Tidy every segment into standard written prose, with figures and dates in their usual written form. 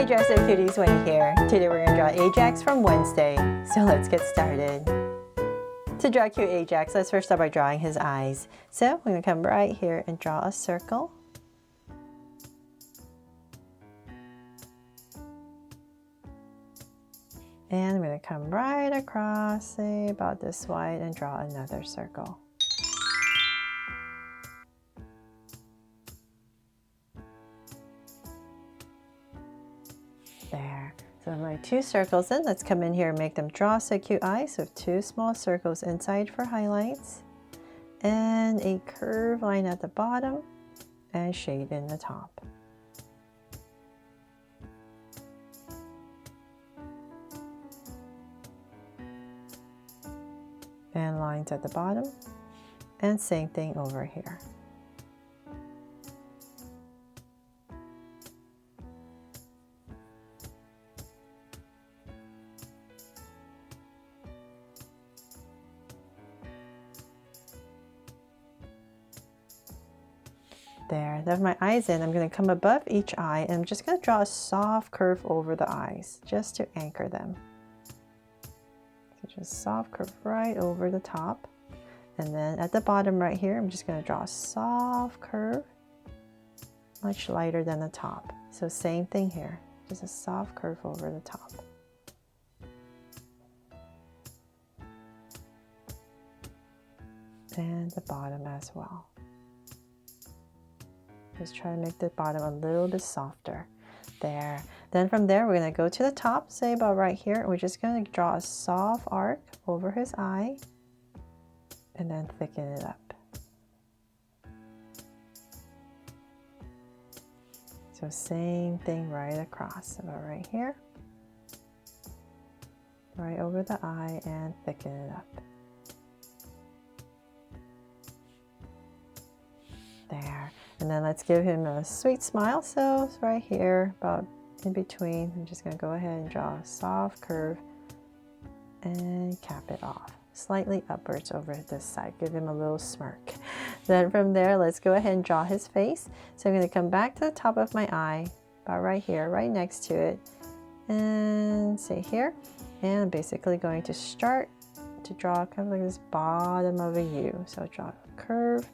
Hi Dress Up Cuties, Wendy here. Today we're going to draw Ajax from Wednesday, so let's get started. To draw cute Ajax, let's first start by drawing his eyes. So we're going to come right here and draw a circle. And I'm going to come right across, say about this wide, and draw another circle. There. So my two circles in, let's come in here and make them draw so cute eyes. So 2 small circles inside for highlights, and a curved line at the bottom, and shade in the top. And lines at the bottom, and same thing over here. There, that's my eyes in. I'm going to come above each eye, and I'm just going to draw a soft curve over the eyes just to anchor them. So just soft curve right over the top, and then at the bottom right here, I'm just going to draw a soft curve, much lighter than the top. So same thing here, just a soft curve over the top. And the bottom as well. Just try to make the bottom a little bit softer. There. Then from there, we're going to go to the top, say about right here. And we're just going to draw a soft arc over his eye, and then thicken it up. So same thing right across, about right here, right over the eye, and thicken it up. There. And then let's give him a sweet smile. So it's right here, about in between. I'm just going to go ahead and draw a soft curve and cap it off slightly upwards over this side. Give him a little smirk. Then from there, let's go ahead and draw his face. So I'm going to come back to the top of my eye, about right here, right next to it, and say here. And I'm basically going to start to draw kind of like this bottom of a U. So draw a curve.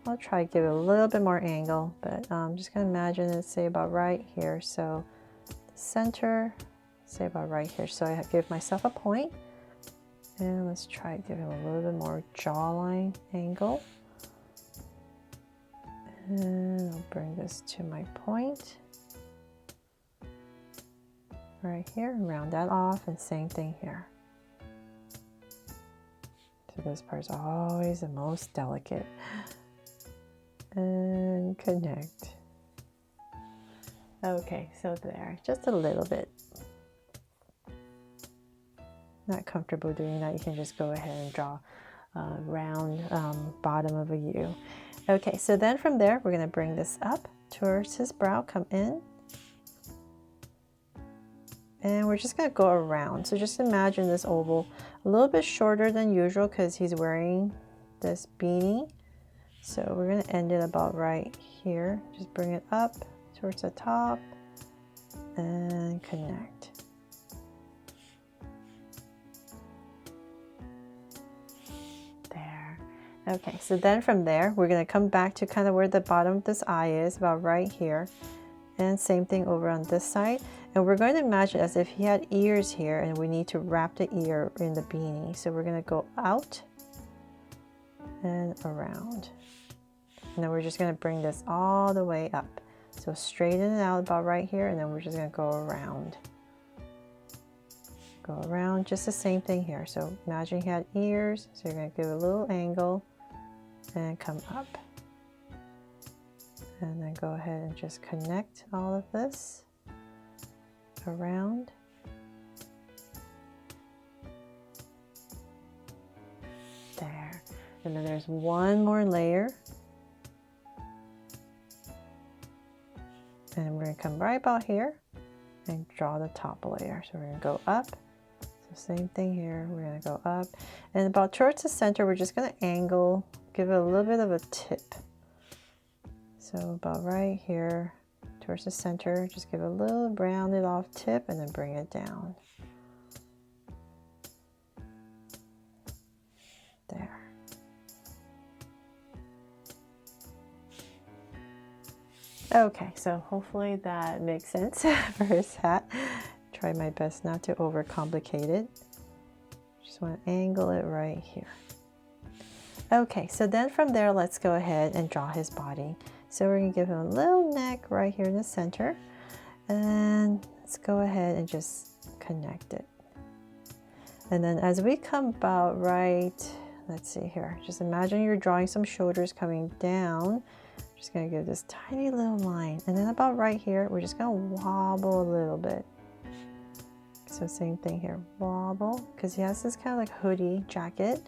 I'll try to give it a little bit more angle, but I'm just going to imagine it, say about right here. So the center, say about right here. So I give myself a point, and let's try to give him a little bit more jawline angle. And I'll bring this to my point right here, round that off, and same thing here. So this part's always the most delicate. And connect. Okay, so there, just a little bit. Not comfortable doing that, you can just go ahead and draw a round bottom of a U. Okay, so then from there, we're going to bring this up towards his brow, come in. And we're just going to go around. So just imagine this oval a little bit shorter than usual because he's wearing this beanie. So we're going to end it about right here. Just bring it up towards the top and connect. There. Okay, so then from there, we're going to come back to kind of where the bottom of this eye is, about right here. And same thing over on this side. And we're going to imagine as if he had ears here, and we need to wrap the ear in the beanie. So we're going to go out and around. And then we're just going to bring this all the way up. So straighten it out about right here, and then we're just going to go around. Go around, just the same thing here. So imagine he had ears, so you're going to give it a little angle and come up. And then go ahead and just connect all of this around. There. And then there's one more layer. And we're going to come right about here and draw the top layer. So we're going to go up. So same thing here. We're going to go up. And about towards the center, we're just going to angle, give it a little bit of a tip. So about right here towards the center. Just give a little rounded off tip and then bring it down. There. Okay, so hopefully that makes sense for his hat. Try my best not to overcomplicate it. Just want to angle it right here. Okay, so then from there, let's go ahead and draw his body. So we're going to give him a little neck right here in the center. And let's go ahead and just connect it. And then as we come about right, let's see here. Just imagine you're drawing some shoulders coming down. Just going to give this tiny little line. And then about right here, we're just going to wobble a little bit. So same thing here, wobble, because he has this kind of like hoodie jacket.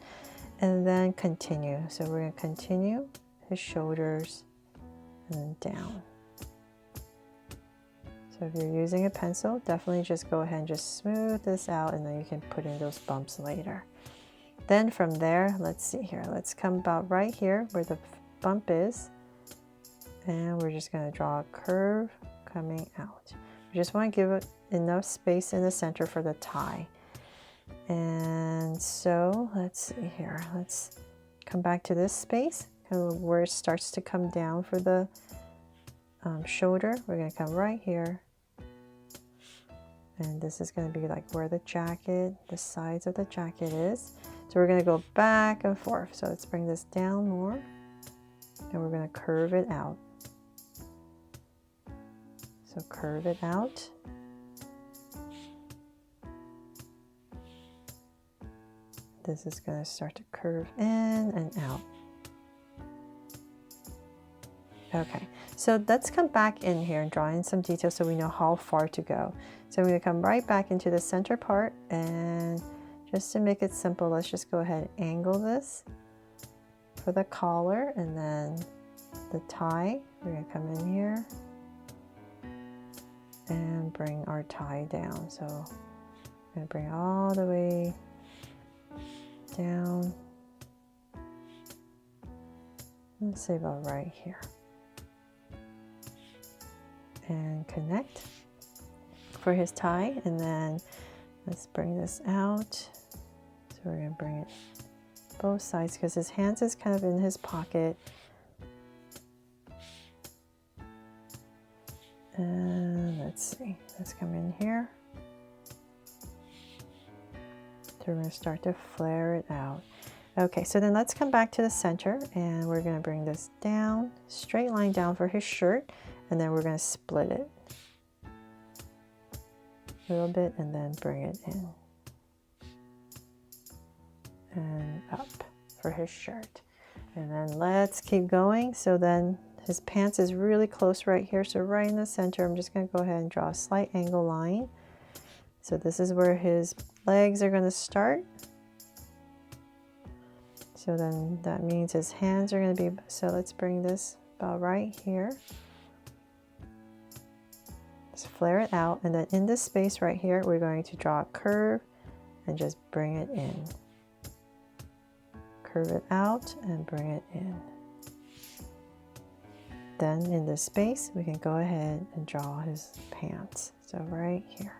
And then continue. So we're going to continue his shoulders and then down. So if you're using a pencil, definitely just go ahead and just smooth this out, and then you can put in those bumps later. Then from there, let's see here. Let's come about right here where the bump is. And we're just going to draw a curve coming out. We just want to give it enough space in the center for the tie. And so let's see here. Let's come back to this space where it starts to come down for the shoulder. We're going to come right here. And this is going to be like where the jacket, the sides of the jacket is. So we're going to go back and forth. So let's bring this down more. And we're going to curve it out. So curve it out. This is going to start to curve in and out. Okay, so let's come back in here and draw in some details so we know how far to go. So I'm going to come right back into the center part, and just to make it simple, let's just go ahead and angle this for the collar, and then the tie. We're going to come in here and bring our tie down. So I'm going to bring it all the way down. Let's say about right here. And connect for his tie, and then let's bring this out. So we're going to bring it both sides because his hands is kind of in his pocket. And let's see, let's come in here. So we're going to start to flare it out. Okay, so then let's come back to the center, and we're going to bring this down, straight line down for his shirt, and then we're going to split it a little bit and then bring it in and up for his shirt. And then let's keep going. So then his pants is really close right here. So right in the center, I'm just going to go ahead and draw a slight angle line. So this is where his legs are going to start. So then that means his hands are going to be, so let's bring this about right here. Let's flare it out, and then in this space right here, we're going to draw a curve and just bring it in. Curve it out and bring it in. Then in this space, we can go ahead and draw his pants. So right here.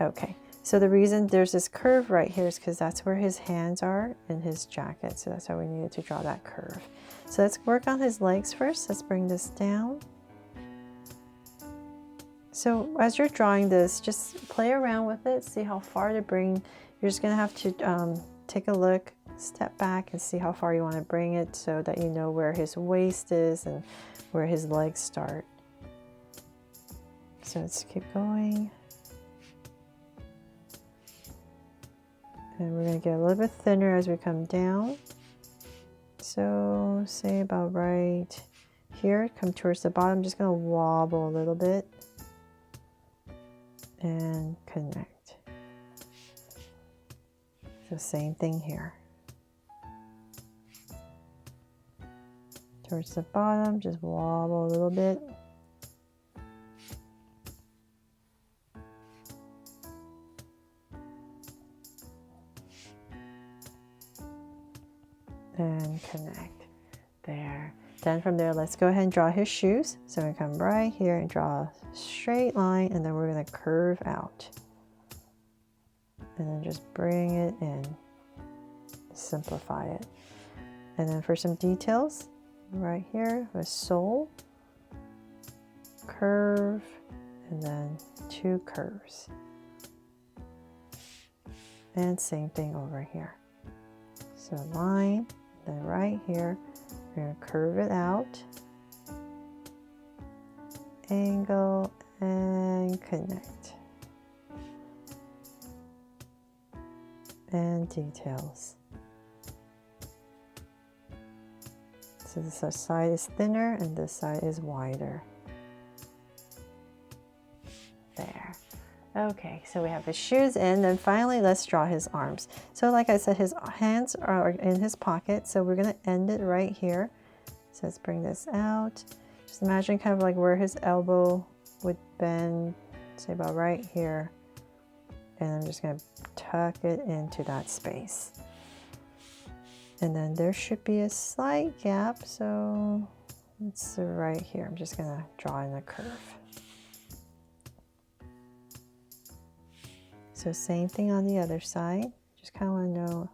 Okay, so the reason there's this curve right here is because that's where his hands are in his jacket. So that's why we needed to draw that curve. So let's work on his legs first. Let's bring this down. So as you're drawing this, just play around with it, see how far to bring. You're just gonna have to take a look, step back and see how far you want to bring it so that you know where his waist is and where his legs start. So let's keep going. And we're going to get a little bit thinner as we come down. So say about right here, come towards the bottom, just going to wobble a little bit and connect. So same thing here. Towards the bottom, just wobble a little bit. And connect there. Then from there, let's go ahead and draw his shoes. So we come right here and draw a straight line, and then we're going to curve out. And then just bring it in. Simplify it. And then for some details, right here, a sole, curve, and then 2 curves. And same thing over here. So line, then right here, we're going to curve it out, angle, and connect. And details. So this side is thinner and this side is wider. There. Okay, so we have his shoes in, then finally let's draw his arms. So like I said, his hands are in his pocket, so we're going to end it right here. So let's bring this out. Just imagine kind of like where his elbow would bend, say about right here. And I'm just going to tuck it into that space. And then there should be a slight gap, so it's right here. I'm just going to draw in a curve. So same thing on the other side. Just kind of want to know,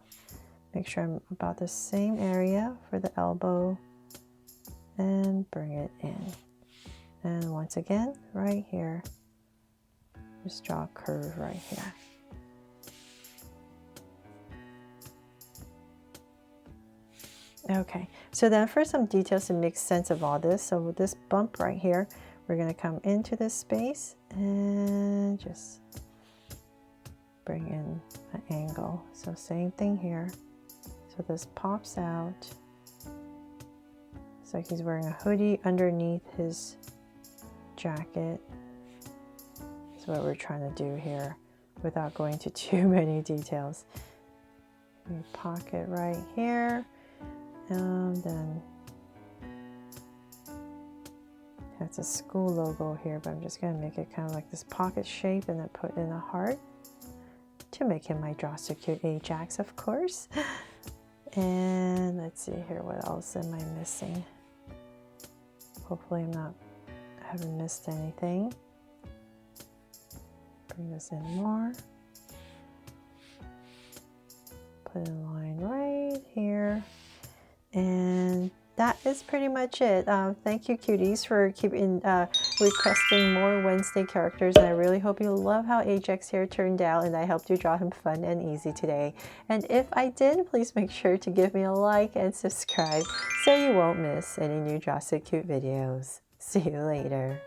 make sure I'm about the same area for the elbow and bring it in. And once again, right here, just draw a curve right here. Okay, so then for some details to make sense of all this, so with this bump right here, we're going to come into this space and just bring in an angle. So same thing here. So this pops out. It's like he's wearing a hoodie underneath his jacket. That's what we're trying to do here without going into too many details. We pocket right here. And then that's a school logo here, but I'm just going to make it kind of like this pocket shape and then put in a heart to make him my Draw So Cute Ajax, of course. And let's see here, what else am I missing? Hopefully I haven't missed anything. Bring this in more. Put a line right here. And that is pretty much it. Thank you, cuties, for keeping requesting more Wednesday characters, and I really hope you love how Ajax here turned out, and I helped you draw him fun and easy today. And if I did, please make sure to give me a like and subscribe so you won't miss any new Draw So Cute videos. See you later.